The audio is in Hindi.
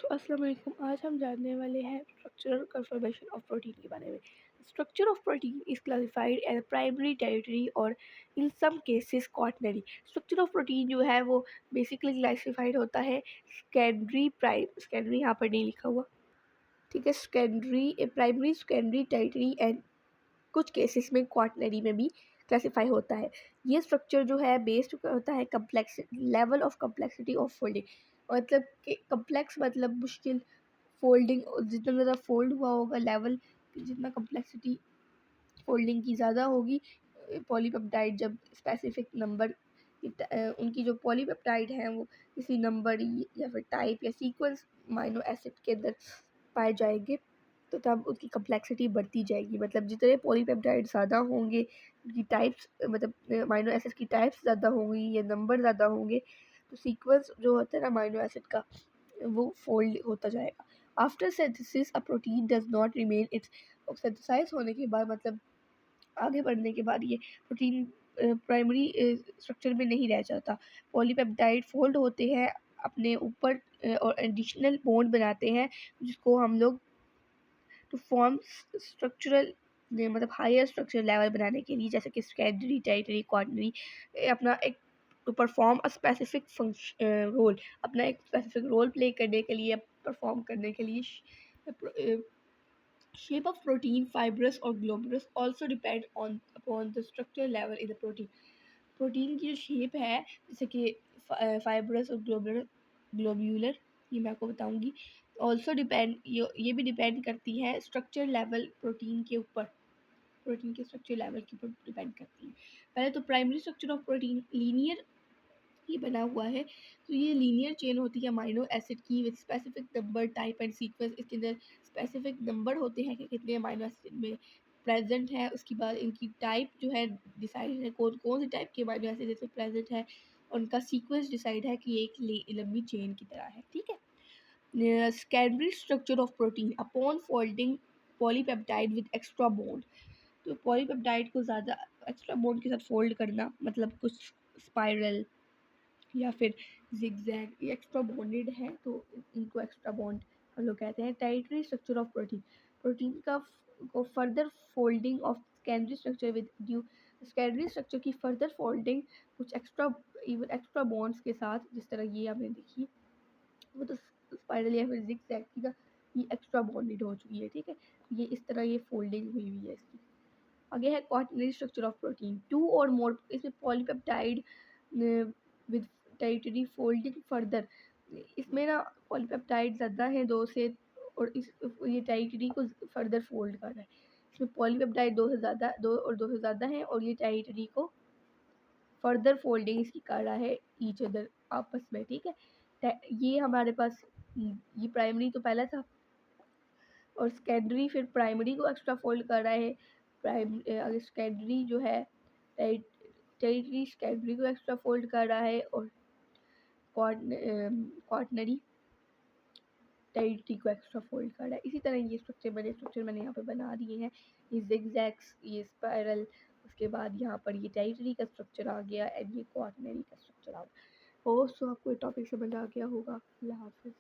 अस्सलाम वालेकुम। आज हम जानने वाले हैं स्ट्रक्चरल कंफर्मेशन ऑफ प्रोटीन के बारे में। Structure of protein is classified as primary tertiary और in some cases quaternary. Structure of protein जो है वो बेसिकली क्लासिफाइड होता है सेकेंडरी यहाँ पर नहीं लिखा हुआ, ठीक है, secondary primary secondary territory and कुछ केसेस में क्वाaternary में भी क्लासीफाई होता है। ये स्ट्रक्चर जो है बेस्ड होता है complex level of complexity of folding, मतलब कि कम्प्लेक्स मतलब मुश्किल, फोल्डिंग जितना ज़्यादा फोल्ड हुआ होगा लेवल, जितना कम्प्लेक्सिटी फोल्डिंग की ज़्यादा होगी। पॉलीपेप्टाइड जब स्पेसिफिक नंबर उनकी जो पॉलीपेप्टाइड हैं वो किसी नंबर या फिर टाइप या सीक्वेंस माइनो एसिड के अंदर पाए जाएंगे तो तब उसकी कम्प्लेक्सिटी बढ़ती जाएगी। मतलब जितने पॉलीपेप्टाइड ज़्यादा होंगे, उनकी टाइप्स मतलब अमाइनो एसिड की टाइप्स ज़्यादा होंगी या नंबर ज़्यादा होंगे तो सीक्वेंस जो होता है ना अमाइनो एसिड का वो फोल्ड होता जाएगा। After synthesis a protein does not remain its, synthesize होने के बाद मतलब आगे बढ़ने के बाद ये प्रोटीन प्राइमरी स्ट्रक्चर में नहीं रह जाता। पॉलीपेप्टाइड फोल्ड होते हैं अपने ऊपर और एडिशनल बॉन्ड बनाते हैं जिसको हम लोग टू फॉर्म स्ट्रक्चरल मतलब हायर स्ट्रक्चरल लेवल बनाने के लिए, जैसे कि सेकेंडरी टेरिटरी क्वाaternary अपना एक to perform a specific role, अपना एक स्पेसिफिक रोल प्ले करने के लिए, परफॉर्म करने के लिए। शेप ऑफ प्रोटीन फाइब्रस और globular also depend on upon the structural level in the protein. Protein की जो शेप है जैसे कि फाइब्रस और ग्लोब्यूलर, ये मैं आपको बताऊंगी। ऑल्सो डिपेंड ये भी डिपेंड करती है स्ट्रक्चर लेवल प्रोटीन के ऊपर, प्रोटीन के स्ट्रक्चर लेवल के ऊपर डिपेंड करती है। पहले तो primary structure of protein linear ये बना हुआ है, तो ये लीनियर चेन होती है अमाइनो एसिड की with specific number type and sequence. इसके अंदर स्पेसिफिक नंबर होते हैं कि कितने अमाइनो एसिड में प्रेजेंट है, उसके बाद इनकी टाइप जो है डिसाइड है, कौन कौन से टाइप के अमाइनो एसिड इसमें प्रेजेंट है, उनका सीक्वेंस डिसाइड है कि ये एक लंबी चेन की तरह है, ठीक है। Secondary structure of protein upon folding polypeptide with extra bond, तो पॉलीपेप्टाइड को ज़्यादा एक्स्ट्रा बॉन्ड के साथ फोल्ड करना, मतलब कुछ स्पाइरल या फिर जिगजैग, ये एक्स्ट्रा बॉन्डेड है तो इनको एक्स्ट्रा बॉन्ड हम लोग कहते हैं। Territory structure of protein, protein का को further folding of secondary structure with due, secondary structure की फर्दर फोल्डिंग कुछ एक्स्ट्रा बॉन्ड्स के साथ, जिस तरह ये आपने देखी वो तो स्पाइरल या फिर जिगजैग की ना, ये एक्स्ट्रा बॉन्डेड हो चुकी है, ठीक है। ये इस तरह ये फोल्डिंग हुई हुई है इसकी। आगे है क्वाaternary स्ट्रक्चर ऑफ प्रोटीन, टू और मोर, इसमें polypeptide with territory folding further, इसमें ना पॉलीपेप्टाइड ज़्यादा है दो से, और इस ये टेरिटरी को फर्दर फोल्ड कर रहा है। इसमें पॉलीपेप्टाइड दो से ज़्यादा है और ये टेरिटरी को फर्दर फोल्डिंग इसकी कर रहा है ईच अदर आपस में, ठीक है। ये हमारे पास ये प्राइमरी तो पहला था और सेकेंडरी फिर प्राइमरी को एक्स्ट्रा फोल्ड कर रहा है। सेकेंडरी जो है टेरिटरी सेकेंडरी को एक्स्ट्रा फोल्ड कर रहा है और क्वाaternary टेरिटरी को एक्स्ट्रा फोल्ड कर रहा है। इसी तरह ये स्ट्रक्चर मैंने यहाँ पे बना दिए हैं, ये जिगजैग्स, ये स्पाइरल, उसके बाद यहाँ पर ये टेरिटरी का स्ट्रक्चर आ गया एंड ये क्वाaternary का स्ट्रक्चर आ गया। होप सो आपको ये टॉपिक समझ आ गया होगा। अल्लाह हाफिज़।